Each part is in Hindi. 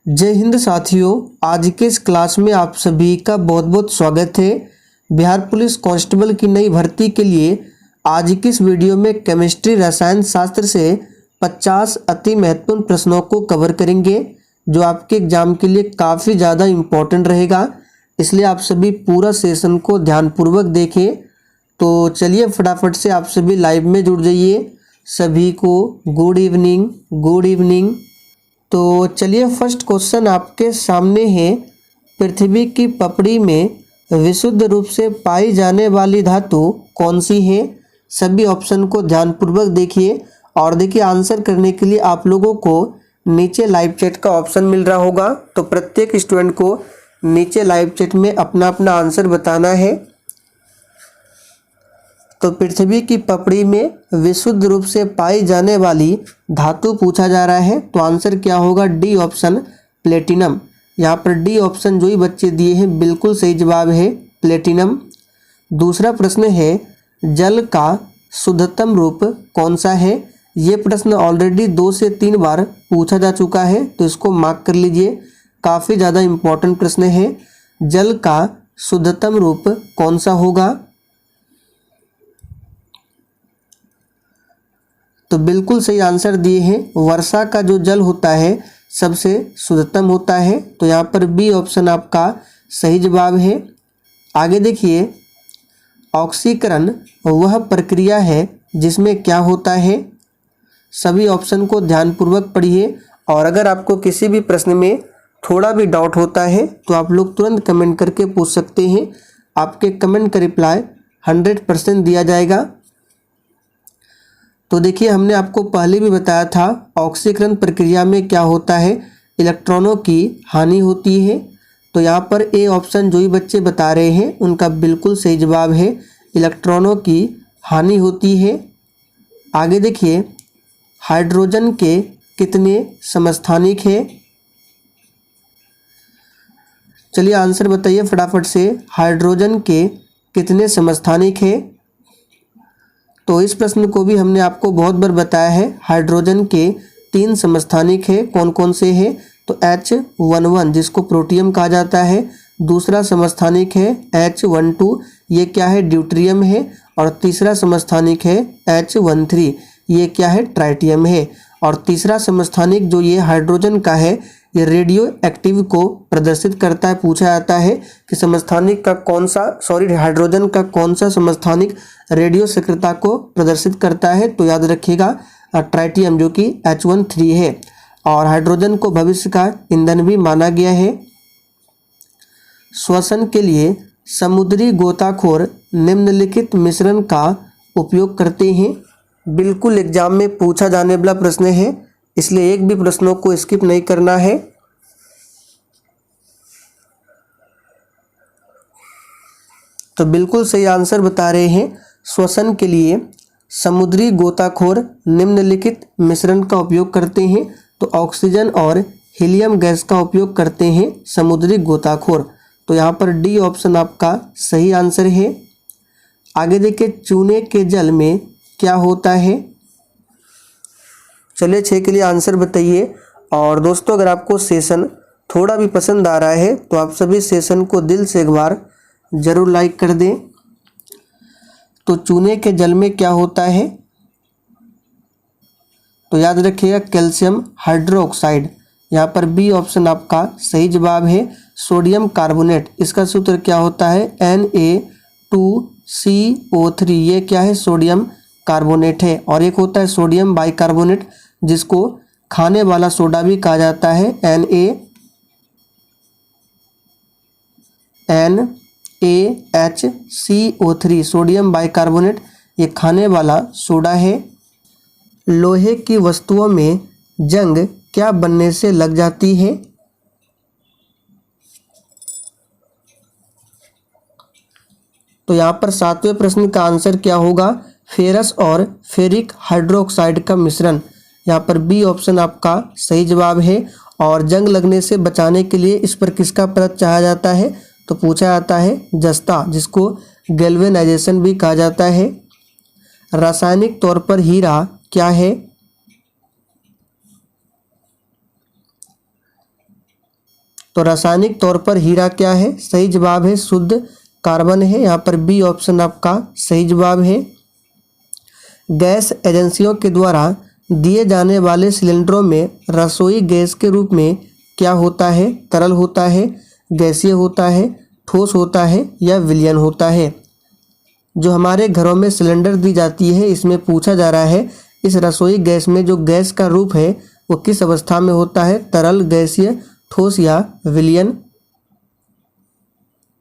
जय हिंद साथियों, आज के इस क्लास में आप सभी का बहुत बहुत स्वागत है। बिहार पुलिस कांस्टेबल की नई भर्ती के लिए आज की इस वीडियो में केमिस्ट्री रसायन शास्त्र से 50 अति महत्वपूर्ण प्रश्नों को कवर करेंगे जो आपके एग्जाम के लिए काफ़ी ज़्यादा इम्पोर्टेंट रहेगा। इसलिए आप सभी पूरा सेशन को ध्यानपूर्वक देखें। तो चलिए फटाफट से आप सभी लाइव में जुड़ जाइए। सभी को गुड इवनिंग, गुड इवनिंग। तो चलिए फर्स्ट क्वेश्चन आपके सामने है। पृथ्वी की पपड़ी में विशुद्ध रूप से पाई जाने वाली धातु कौन सी है? सभी ऑप्शन को ध्यानपूर्वक देखिए और देखिए आंसर करने के लिए आप लोगों को नीचे लाइव चैट का ऑप्शन मिल रहा होगा। तो प्रत्येक स्टूडेंट को नीचे लाइव चैट में अपना अपना आंसर बताना है। तो पृथ्वी की पपड़ी में विशुद्ध रूप से पाई जाने वाली धातु पूछा जा रहा है। तो आंसर क्या होगा? D option, platinum. यहाँ पर डी ऑप्शन जो ही बच्चे दिए हैं बिल्कुल सही जवाब है, प्लेटिनम। दूसरा प्रश्न है, जल का शुद्धतम रूप कौन सा है? ये प्रश्न ऑलरेडी 2 से 3 बार पूछा जा चुका है, तो इसको मार्क कर लीजिए। काफ़ी ज़्यादा इम्पोर्टेंट प्रश्न है। जल का शुद्धतम रूप कौन सा होगा? तो बिल्कुल सही आंसर दिए हैं, वर्षा का जो जल होता है सबसे शुद्धतम होता है। तो यहाँ पर बी ऑप्शन आपका सही जवाब है। आगे देखिए, ऑक्सीकरण वह प्रक्रिया है जिसमें क्या होता है? सभी ऑप्शन को ध्यानपूर्वक पढ़िए और अगर आपको किसी भी प्रश्न में थोड़ा भी डाउट होता है तो आप लोग तुरंत कमेंट करके पूछ सकते हैं। आपके कमेंट का रिप्लाई 100% दिया जाएगा। तो देखिए, हमने आपको पहले भी बताया था ऑक्सीकरण प्रक्रिया में क्या होता है, इलेक्ट्रॉनों की हानि होती है। तो यहाँ पर ए ऑप्शन जो ही बच्चे बता रहे हैं उनका बिल्कुल सही जवाब है, इलेक्ट्रॉनों की हानि होती है। आगे देखिए, हाइड्रोजन के कितने समस्थानिक है? चलिए आंसर बताइए फटाफट से, हाइड्रोजन के कितने समस्थानिक है? तो इस प्रश्न को भी हमने आपको बहुत बार बताया है। हाइड्रोजन के 3 समस्थानिक है। कौन कौन से हैं? तो H11 जिसको प्रोटियम कहा जाता है, दूसरा समस्थानिक है H12, ये क्या है? ड्यूट्रियम है। और तीसरा समस्थानिक है H13, ये क्या है? ट्राइटियम है। और तीसरा समस्थानिक जो ये हाइड्रोजन का है, ये रेडियो एक्टिव को प्रदर्शित करता है। पूछा जाता है कि समस्थानिक का कौन सा, हाइड्रोजन का कौन सा समस्थानिक रेडियो सक्रियता को प्रदर्शित करता है? तो याद रखिएगा ट्राइटियम जो कि H13 है। और हाइड्रोजन को भविष्य का ईंधन भी माना गया है। श्वसन के लिए समुद्री गोताखोर निम्नलिखित मिश्रण का उपयोग करते हैं। बिल्कुल एग्जाम में पूछा जाने वाला प्रश्न है, इसलिए एक भी प्रश्नों को स्किप नहीं करना है। तो बिल्कुल सही आंसर बता रहे हैं, श्वसन के लिए समुद्री गोताखोर निम्नलिखित मिश्रण का उपयोग करते हैं। तो ऑक्सीजन और हीलियम गैस का उपयोग करते हैं समुद्री गोताखोर। तो यहाँ पर डी ऑप्शन आपका सही आंसर है। आगे देखिए, चूने के जल में क्या होता है? चलिए 6 के लिए आंसर बताइए। और दोस्तों, अगर आपको सेशन थोड़ा भी पसंद आ रहा है तो आप सभी सेशन को दिल से एक बार ज़रूर लाइक कर दें। तो चूने के जल में क्या होता है? तो याद रखिएगा कैल्शियम हाइड्रोक्साइड। यहाँ पर बी ऑप्शन आपका सही जवाब है। सोडियम कार्बोनेट, इसका सूत्र क्या होता है? Na2CO3, ये क्या है? सोडियम कार्बोनेट है। और एक होता है सोडियम बाइकार्बोनेट जिसको खाने वाला सोडा भी कहा जाता है, NaHCO3, सोडियम बाइकार्बोनेट, ये खाने वाला सोडा है। लोहे की वस्तुओं में जंग क्या बनने से लग जाती है? तो यहाँ पर 7वें प्रश्न का आंसर क्या होगा? फेरस और फेरिक हाइड्रोक्साइड का मिश्रण। यहाँ पर बी ऑप्शन आपका सही जवाब है। और जंग लगने से बचाने के लिए इस पर किसका परत चाहा जाता है? तो पूछा जाता है जस्ता, जिसको गैल्वेनाइजेशन भी कहा जाता है। रासायनिक तौर पर हीरा क्या है? तो रासायनिक तौर पर हीरा क्या है? सही जवाब है शुद्ध कार्बन है। यहाँ पर बी ऑप्शन आपका सही जवाब है। गैस एजेंसियों के द्वारा दिए जाने वाले सिलेंडरों में रसोई गैस के रूप में क्या होता है? तरल होता है, गैसीय होता है, ठोस होता है या विलयन होता है? जो हमारे घरों में सिलेंडर दी जाती है इसमें पूछा जा रहा है इस रसोई गैस में जो गैस का रूप है वो किस अवस्था में होता है? तरल, गैसीय, ठोस या विलयन?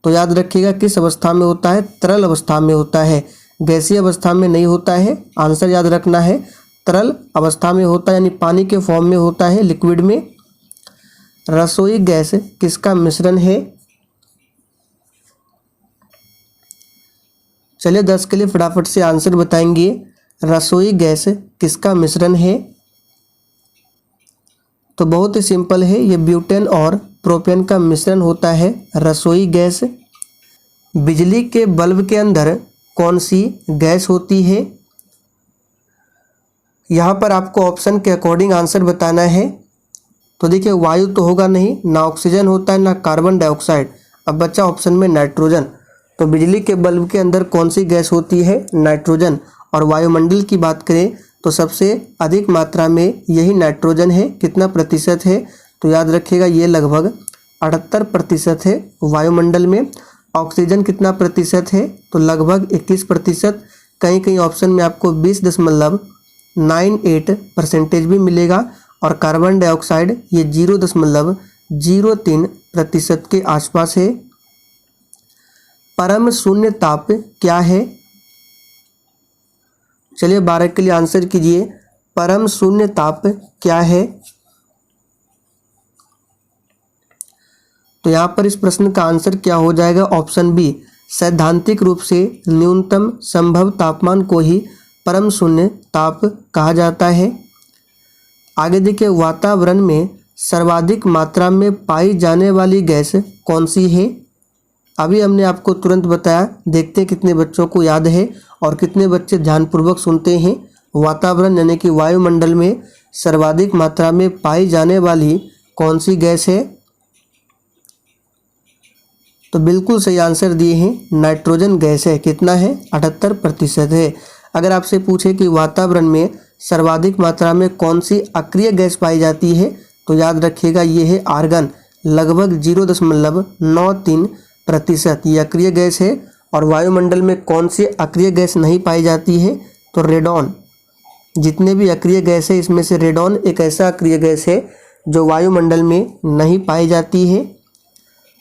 तो याद रखिएगा किस अवस्था में होता है? तरल अवस्था में होता है, गैसीय अवस्था में नहीं होता है। आंसर याद रखना है तरल अवस्था में होता है, यानी पानी के फॉर्म में होता है, लिक्विड में। रसोई गैस किसका मिश्रण है? चलिए 10 के लिए फटाफट से आंसर बताएंगे। रसोई गैस किसका मिश्रण है? तो बहुत ही सिंपल है, ये ब्यूटेन और प्रोपेन का मिश्रण होता है रसोई गैस। बिजली के बल्ब के अंदर कौन सी गैस होती है? यहाँ पर आपको ऑप्शन के अकॉर्डिंग आंसर बताना है। तो देखिए वायु तो होगा नहीं, ना ऑक्सीजन होता है, ना कार्बन डाइऑक्साइड। अब बचा ऑप्शन में नाइट्रोजन। तो बिजली के बल्ब के अंदर कौन सी गैस होती है? नाइट्रोजन। और वायुमंडल की बात करें तो सबसे अधिक मात्रा में यही नाइट्रोजन है। कितना प्रतिशत है? तो याद रखिएगा ये लगभग 78% है वायुमंडल में। ऑक्सीजन कितना प्रतिशत है? तो लगभग 21%। कहीं कहीं ऑप्शन में आपको 20.98% भी मिलेगा। और कार्बन डाइऑक्साइड ये 0.03% के आसपास है। परम शून्य ताप क्या है? चलिए 12 के लिए आंसर कीजिए। परम शून्य ताप क्या है? तो यहाँ पर इस प्रश्न का आंसर क्या हो जाएगा? ऑप्शन बी, सैद्धांतिक रूप से न्यूनतम संभव तापमान को ही परम शून्य ताप कहा जाता है। आगे देखिए, वातावरण में सर्वाधिक मात्रा में पाई जाने वाली गैस कौन सी है? अभी हमने आपको तुरंत बताया, देखते हैं कितने बच्चों को याद है और कितने बच्चे ध्यानपूर्वक सुनते हैं। वातावरण यानी कि वायुमंडल में सर्वाधिक मात्रा में पाई जाने वाली कौन सी गैस है? तो बिल्कुल सही आंसर दिए हैं, नाइट्रोजन गैस है। कितना है? 78% है। अगर आपसे पूछे कि वातावरण में सर्वाधिक मात्रा में कौन सी अक्रिय गैस पाई जाती है तो याद रखिएगा ये है आर्गन। लगभग 0.93% ये अक्रिय गैस है। और वायुमंडल में कौन सी अक्रिय गैस नहीं पाई जाती है? तो रेडॉन। जितने भी अक्रिय गैस है इसमें से रेडॉन एक ऐसा अक्रिय गैस है जो वायुमंडल में नहीं पाई जाती है।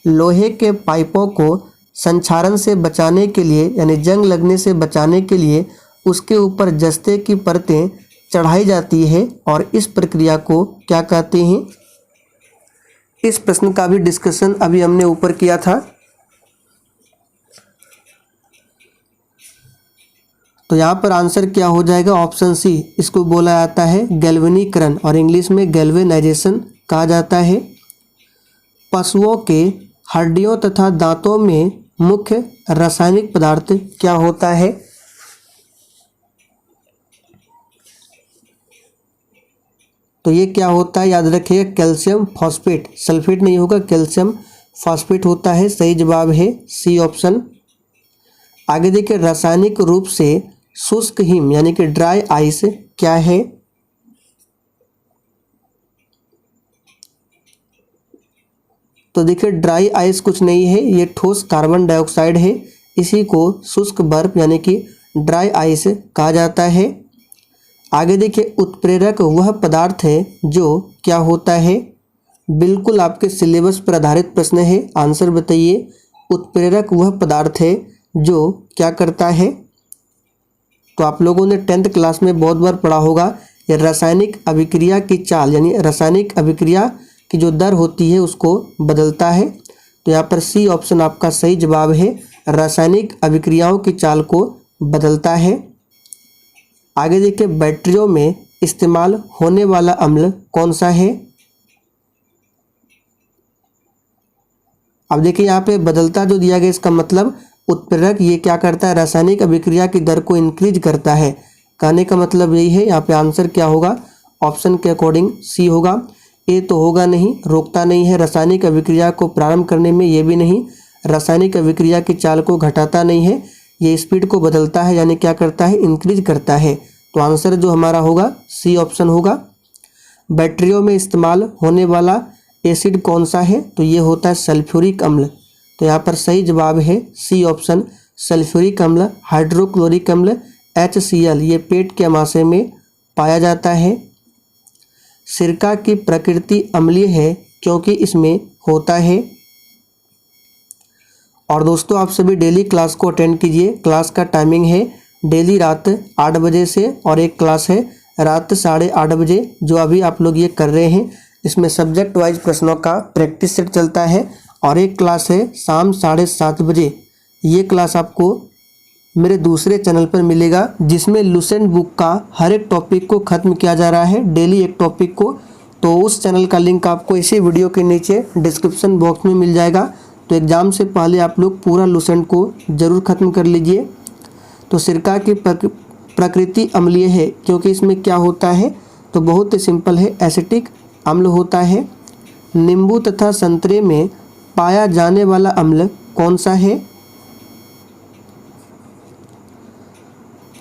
लोहे के पाइपों को संक्षारण से बचाने के लिए यानी जंग लगने से बचाने के लिए उसके ऊपर जस्ते की परतें चढ़ाई जाती है और इस प्रक्रिया को क्या कहते हैं? इस प्रश्न का भी डिस्कशन अभी हमने ऊपर किया था। तो यहाँ पर आंसर क्या हो जाएगा? ऑप्शन सी, इसको बोला जाता है गैल्वेनीकरण और इंग्लिश में गैल्वेनाइजेशन कहा जाता है। पशुओं के हड्डियों तथा दांतों में मुख्य रासायनिक पदार्थ क्या होता है? तो ये क्या होता है? याद रखिएगा कैल्शियम फॉस्फेट। सल्फेट नहीं होगा, कैल्शियम फॉस्फेट होता है। सही जवाब है सी ऑप्शन। आगे देखिए, रासायनिक रूप से शुष्क हिम यानी कि ड्राई आइस क्या है? तो देखिए ड्राई आइस कुछ नहीं है, ये ठोस कार्बन डाइऑक्साइड है। इसी को शुष्क बर्फ यानी कि ड्राई आइस कहा जाता है। आगे देखिए, उत्प्रेरक वह पदार्थ है जो क्या होता है? बिल्कुल आपके सिलेबस पर आधारित प्रश्न है, आंसर बताइए। उत्प्रेरक वह पदार्थ है जो क्या करता है? तो आप लोगों ने 10th क्लास में बहुत बार पढ़ा होगा, ये रासायनिक अभिक्रिया की चाल यानी रासायनिक अभिक्रिया की जो दर होती है उसको बदलता है। तो यहाँ पर सी ऑप्शन आपका सही जवाब है, रासायनिक अभिक्रियाओं की चाल को बदलता है। आगे देखिए, बैटरियों में इस्तेमाल होने वाला अम्ल कौन सा है? अब देखिए यहाँ पे बदलता जो दिया गया इसका मतलब उत्प्रेरक ये क्या करता है? रासायनिक अभिक्रिया की दर को इंक्रीज करता है। कहने का मतलब यही है। यहाँ पे आंसर क्या होगा? ऑप्शन के अकॉर्डिंग सी होगा। ए तो होगा नहीं, रोकता नहीं है रासायनिक अभिक्रिया को प्रारंभ करने में, ये भी नहीं। रासायनिक अभिक्रिया की चाल को घटाता नहीं है, ये स्पीड को बदलता है, यानी क्या करता है, इंक्रीज करता है। तो आंसर जो हमारा होगा सी ऑप्शन होगा। बैटरियों में इस्तेमाल होने वाला एसिड कौन सा है, तो ये होता है सल्फ्यूरिक अम्ल। तो यहाँ पर सही जवाब है सी ऑप्शन सल्फ्यूरिक अम्ल। हाइड्रोक्लोरिक अम्ल HCl ये पेट के अमाशय में पाया जाता है। सिरका की प्रकृति अम्लीय है क्योंकि इसमें होता है। और दोस्तों आप सभी डेली क्लास को अटेंड कीजिए। क्लास का टाइमिंग है डेली रात 8 बजे से, और एक क्लास है रात 8:30 बजे जो अभी आप लोग ये कर रहे हैं। इसमें सब्जेक्ट वाइज प्रश्नों का प्रैक्टिस सेट चलता है। और एक क्लास है शाम 7:30 बजे। ये क्लास आपको मेरे दूसरे चैनल पर मिलेगा, जिसमें लुसेंट बुक का हर एक टॉपिक को ख़त्म किया जा रहा है, डेली एक टॉपिक को। तो उस चैनल का लिंक आपको इसी वीडियो के नीचे डिस्क्रिप्शन बॉक्स में मिल जाएगा। तो एग्ज़ाम से पहले आप लोग पूरा लुसेंट को ज़रूर ख़त्म कर लीजिए। तो सिरका की प्रकृति अम्लीय है क्योंकि इसमें क्या होता है, तो बहुत ही सिंपल है, एसिटिक अम्ल होता है। नींबू तथा संतरे में पाया जाने वाला अम्ल कौन सा है,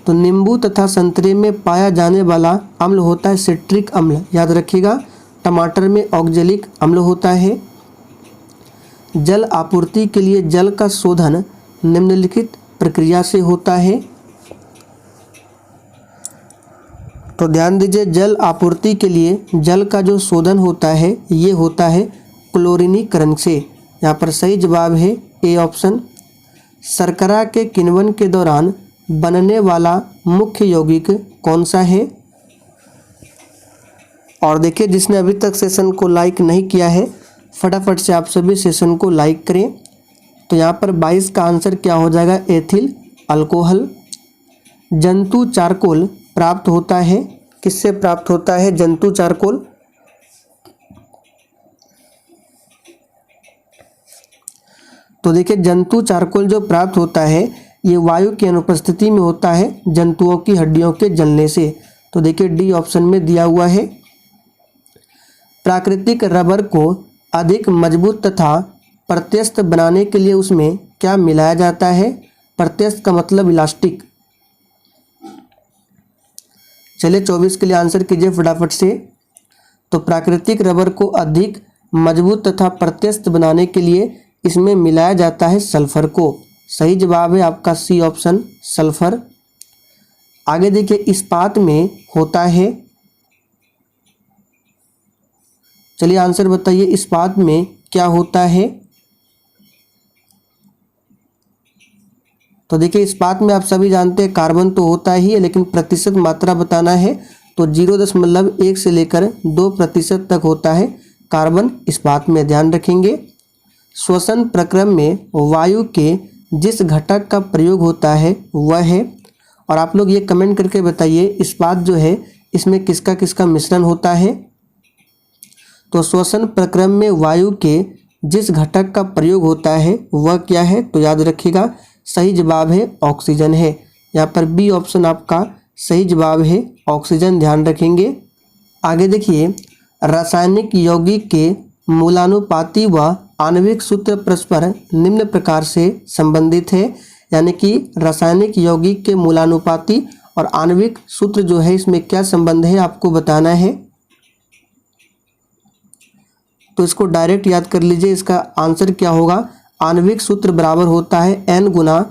तो नींबू तथा संतरे में पाया जाने वाला अम्ल होता है सिट्रिक अम्ल, याद रखिएगा। टमाटर में ऑक्जेलिक अम्ल होता है। जल आपूर्ति के लिए जल का शोधन निम्नलिखित प्रक्रिया से होता है। तो ध्यान दीजिए, जल आपूर्ति के लिए जल का जो शोधन होता है ये होता है क्लोरीनीकरण से। यहाँ पर सही जवाब है ए ऑप्शन। शर्करा के किण्वन के दौरान बनने वाला मुख्य यौगिक कौन सा है। और देखिए, जिसने अभी तक सेशन को लाइक नहीं किया है फटाफट से आप सभी सेशन को लाइक करें। तो यहाँ पर 22 का आंसर क्या हो जाएगा, एथिल अल्कोहल। जंतु चारकोल प्राप्त होता है, किससे प्राप्त होता है जंतु चारकोल, तो देखिए जंतु चारकोल जो प्राप्त होता है ये वायु की अनुपस्थिति में होता है जंतुओं की हड्डियों के जलने से। तो देखिए डी ऑप्शन में दिया हुआ है। प्राकृतिक रबर को अधिक मजबूत तथा प्रत्यस्थ बनाने के लिए उसमें क्या मिलाया जाता है, प्रत्यस्थ का मतलब इलास्टिक। चलिए 24 के लिए आंसर कीजिए फटाफट से। तो प्राकृतिक रबर को अधिक मजबूत तथा प्रत्यस्थ बनाने के लिए इसमें मिलाया जाता है सल्फर को। सही जवाब है आपका सी ऑप्शन सल्फर। आगे देखिए, इस्पात में होता है, चलिए आंसर बताइए, इस्पात में क्या होता है। तो देखिए इस्पात में आप सभी जानते हैं कार्बन तो होता ही है, लेकिन प्रतिशत मात्रा बताना है तो 0.1 से लेकर 2% तक होता है कार्बन इस्पात में, ध्यान रखेंगे। श्वसन प्रक्रम में वायु के जिस घटक का प्रयोग होता है वह है, और आप लोग ये कमेंट करके बताइए इस्पात जो है इसमें किसका किसका मिश्रण होता है। तो श्वसन प्रक्रम में वायु के जिस घटक का प्रयोग होता है वह क्या है, तो याद रखिएगा सही जवाब है ऑक्सीजन है। यहाँ पर बी ऑप्शन आपका सही जवाब है ऑक्सीजन, ध्यान रखेंगे। आगे देखिए, रासायनिक यौगिक के मूलानुपाती व आणविक सूत्र परस्पर निम्न प्रकार से संबंधित है, यानी कि रासायनिक यौगिक के मूलानुपाती और आणविक सूत्र जो है इसमें क्या संबंध है आपको बताना है। तो इसको डायरेक्ट याद कर लीजिए, इसका आंसर क्या होगा, आणविक सूत्र बराबर होता है n गुना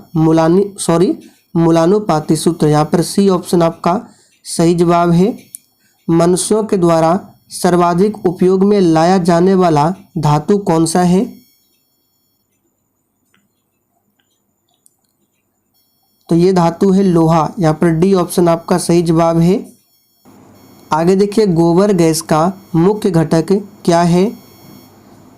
मूलानुपाती सूत्र। यहाँ पर सी ऑप्शन आपका सही जवाब है। मनुष्यों के द्वारा सर्वाधिक उपयोग में लाया जाने वाला धातु कौन सा है, तो ये धातु है लोहा। यहाँ पर डी ऑप्शन आपका सही जवाब है। आगे देखिए, गोबर गैस का मुख्य घटक क्या है।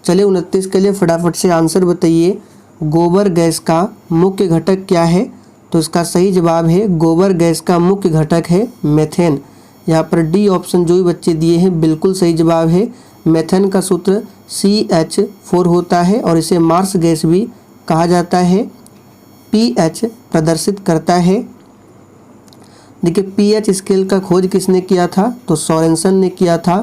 चलिए 29 के लिए फटाफट से आंसर बताइए, गोबर गैस का मुख्य घटक क्या है। तो इसका सही जवाब है गोबर गैस का मुख्य घटक है मेथेन। यहाँ पर डी ऑप्शन जो भी बच्चे दिए हैं बिल्कुल सही जवाब है। मेथेन का सूत्र CH4 होता है और इसे मार्स गैस भी कहा जाता है। pH प्रदर्शित करता है। देखिए pH स्केल का खोज किसने किया था, तो सोरेनसन ने किया था।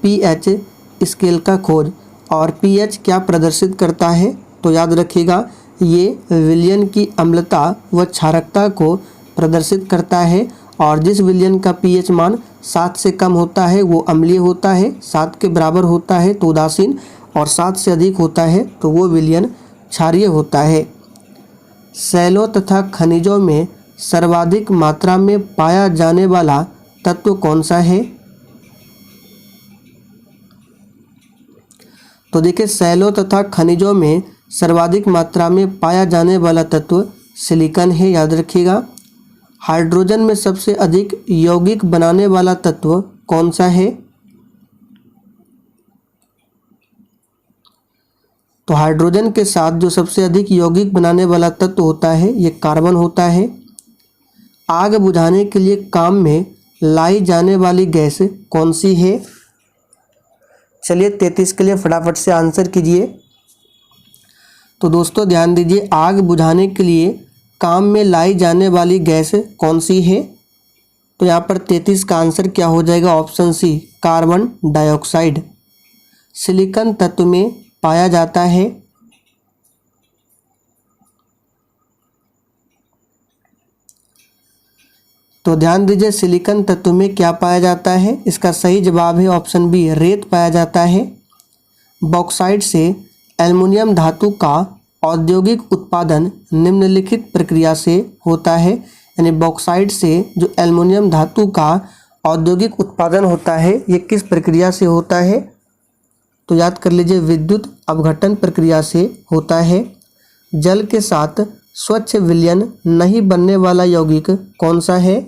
pH स्केल का खोज। और पीएच क्या प्रदर्शित करता है? तो याद रखिएगा ये विलयन की अम्लता व क्षारकता को प्रदर्शित करता है। और जिस विलयन का पीएच मान 7 से कम होता है वो अम्लीय होता है, 7 के बराबर होता है तो उदासीन, और 7 से अधिक होता है तो वो विलयन क्षारीय होता है। सैलों तथा खनिजों में सर्वाधिक मात्रा में पाया जाने वाला तत्व कौन सा है? तो देखिए सैलों तथा खनिजों में सर्वाधिक मात्रा में पाया जाने वाला तत्व सिलिकॉन है, याद रखिएगा। हाइड्रोजन में सबसे अधिक यौगिक बनाने वाला तत्व कौन सा है? तो हाइड्रोजन के साथ जो सबसे अधिक यौगिक बनाने वाला तत्व होता है ये कार्बन होता है। आग बुझाने के लिए काम में लाई जाने वाली गैस कौन सी है? चलिए 33 के लिए फटाफट से आंसर कीजिए। तो दोस्तों ध्यान दीजिए, आग बुझाने के लिए काम में लाई जाने वाली गैस कौन सी है? तो यहाँ पर 33 का आंसर क्या हो जाएगा? Option C, carbon dioxide silicon तत्व में पाया जाता है। तो ध्यान दीजिए सिलिकॉन तत्व में क्या पाया जाता है? इसका सही जवाब है ऑप्शन बी, रेत पाया जाता है। बॉक्साइट से एल्युमिनियम धातु का औद्योगिक उत्पादन निम्नलिखित प्रक्रिया से होता है। यानी बॉक्साइट से जो एल्युमिनियम धातु का औद्योगिक उत्पादन होता है ये किस प्रक्रिया से होता है? तो याद कर लीजिए विद्युत अपघटन प्रक्रिया से होता है। जल के साथ स्वच्छ विलयन नहीं बनने वाला यौगिक कौन सा है?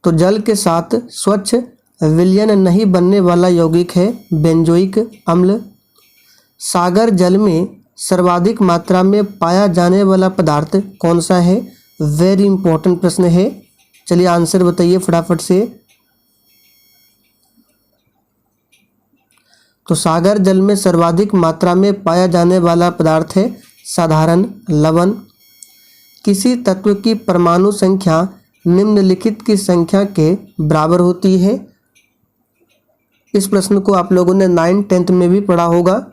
तो जल के साथ स्वच्छ विलयन नहीं बनने वाला यौगिक है बेंजोइक अम्ल। सागर जल में सर्वाधिक मात्रा में पाया जाने वाला पदार्थ कौन सा है? वेरी इंपॉर्टेंट प्रश्न है। चलिए आंसर बताइए फटाफट से। तो सागर जल में सर्वाधिक मात्रा में पाया जाने वाला पदार्थ है साधारण लवण। किसी तत्व की परमाणु संख्या निम्नलिखित की संख्या के बराबर होती है। इस प्रश्न को आप लोगों ने 9th 10th में भी पढ़ा होगा।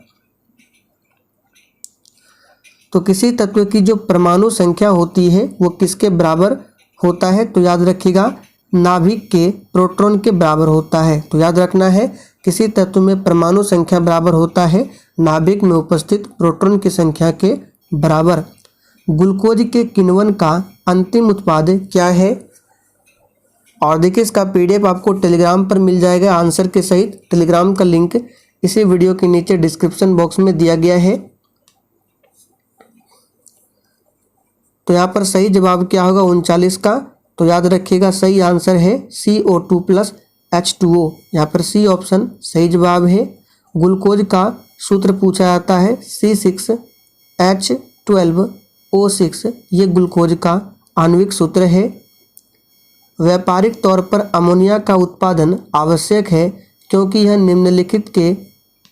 तो किसी तत्व की जो परमाणु संख्या होती है वो किसके बराबर होता है? तो याद रखिएगा नाभिक के प्रोटॉन के बराबर होता है। तो याद रखना है किसी तत्व में परमाणु संख्या बराबर होता है नाभिक में उपस्थित प्रोटॉन की संख्या के बराबर। ग्लूकोज के किण्वन का अंतिम उत्पाद क्या है? और देखिए इसका पीडीएफ आपको टेलीग्राम पर मिल जाएगा आंसर के सहित। टेलीग्राम का लिंक इसी वीडियो के नीचे डिस्क्रिप्शन बॉक्स में दिया गया है। तो यहाँ पर सही जवाब क्या होगा 39 का? तो याद रखिएगा सही आंसर है CO2 प्लस H2O। यहाँ पर सी ऑप्शन सही जवाब है। ग्लूकोज का सूत्र पूछा जाता है C6H12O6, ये ग्लूकोज का आणविक सूत्र है। व्यापारिक तौर पर अमोनिया का उत्पादन आवश्यक है क्योंकि यह निम्नलिखित के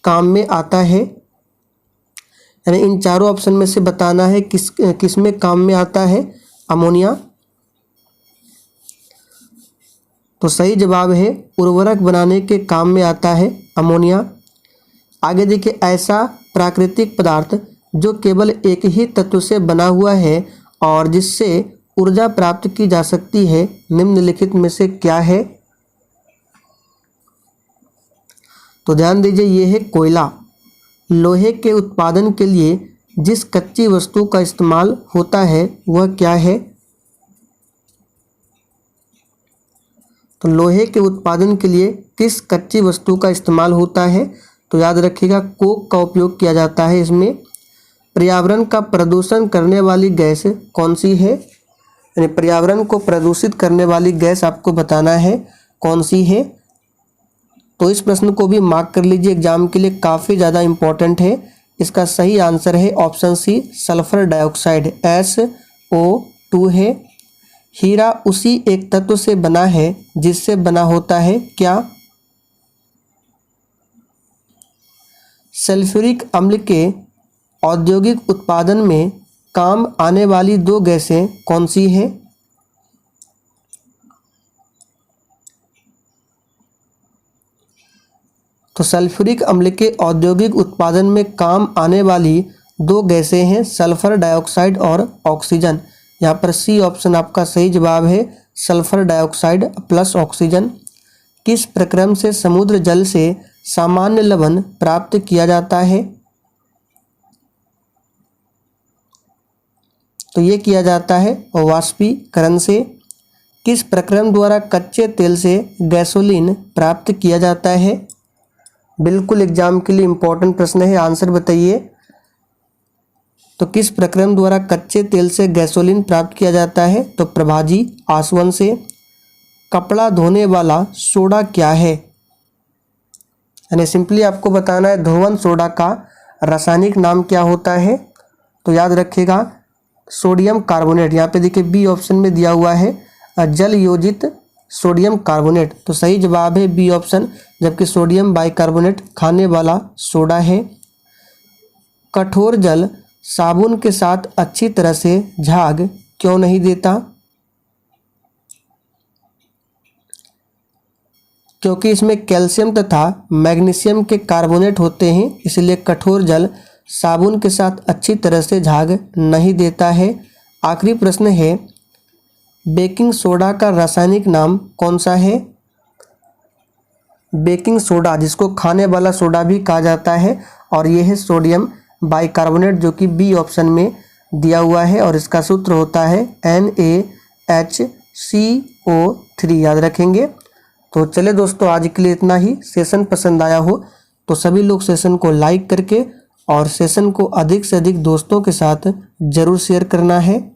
काम में आता है। यानी इन चारों ऑप्शन में से बताना है किस में काम में आता है अमोनिया। तो सही जवाब है उर्वरक बनाने के काम में आता है अमोनिया। आगे देखिए, ऐसा प्राकृतिक पदार्थ जो केवल एक ही तत्व से बना हुआ है और जिससे ऊर्जा प्राप्त की जा सकती है निम्नलिखित में से क्या है? तो ध्यान दीजिए ये है कोयला। लोहे के उत्पादन के लिए जिस कच्ची वस्तु का इस्तेमाल होता है वह क्या है? तो लोहे के उत्पादन के लिए किस कच्ची वस्तु का इस्तेमाल होता है? तो याद रखिएगा कोक का उपयोग किया जाता है इसमें। पर्यावरण का प्रदूषण करने वाली गैस कौन सी है? यानी पर्यावरण को प्रदूषित करने वाली गैस आपको बताना है कौन सी है। तो इस प्रश्न को भी मार्क कर लीजिए, एग्जाम के लिए काफ़ी ज़्यादा इम्पोर्टेंट है। इसका सही आंसर है option C, sulphur dioxide SO2 है। हीरा उसी एक तत्व से बना है जिससे बना होता है क्या? सल्फ्यूरिक अम्ल के औद्योगिक उत्पादन में काम आने वाली दो गैसें कौन सी हैं? तो सल्फ्यूरिक अम्ल के औद्योगिक उत्पादन में काम आने वाली दो गैसें हैं सल्फर डाइऑक्साइड और ऑक्सीजन। यहाँ पर सी ऑप्शन आपका सही जवाब है, सल्फर डाइऑक्साइड प्लस ऑक्सीजन। किस प्रक्रम से समुद्र जल से सामान्य लवण प्राप्त किया जाता है? तो ये किया जाता है वाष्पीकरण से। किस प्रक्रम द्वारा कच्चे तेल से गैसोलीन प्राप्त किया जाता है? बिल्कुल एग्जाम के लिए इम्पोर्टेंट प्रश्न है, आंसर बताइए। तो किस प्रक्रम द्वारा कच्चे तेल से गैसोलीन प्राप्त किया जाता है? तो प्रभाजी आसवन से। कपड़ा धोने वाला सोडा क्या है? यानी सिंपली आपको बताना है धोवन सोडा का रासायनिक नाम क्या होता है? तो याद रखिएगा सोडियम कार्बोनेट। यहाँ पे देखिए बी ऑप्शन में दिया हुआ है जल योजित सोडियम कार्बोनेट। तो सही जवाब है बी ऑप्शन, जबकि सोडियम बाइकार्बोनेट खाने वाला सोडा है। कठोर जल साबुन के साथ अच्छी तरह से झाग क्यों नहीं देता? क्योंकि इसमें कैल्शियम तथा मैग्नीशियम के कार्बोनेट होते हैं, इसलिए कठोर जल साबुन के साथ अच्छी तरह से झाग नहीं देता है। आखिरी प्रश्न है बेकिंग सोडा का रासायनिक नाम कौन सा है? बेकिंग सोडा जिसको खाने वाला सोडा भी कहा जाता है और यह है सोडियम बाइकार्बोनेट, जो कि बी ऑप्शन में दिया हुआ है और इसका सूत्र होता है NaHCO3, याद रखेंगे। तो चले दोस्तों आज के लिए इतना ही। सेशन पसंद आया हो तो सभी लोग सेशन को लाइक करके और सेशन को अधिक से अधिक दोस्तों के साथ ज़रूर शेयर करना है।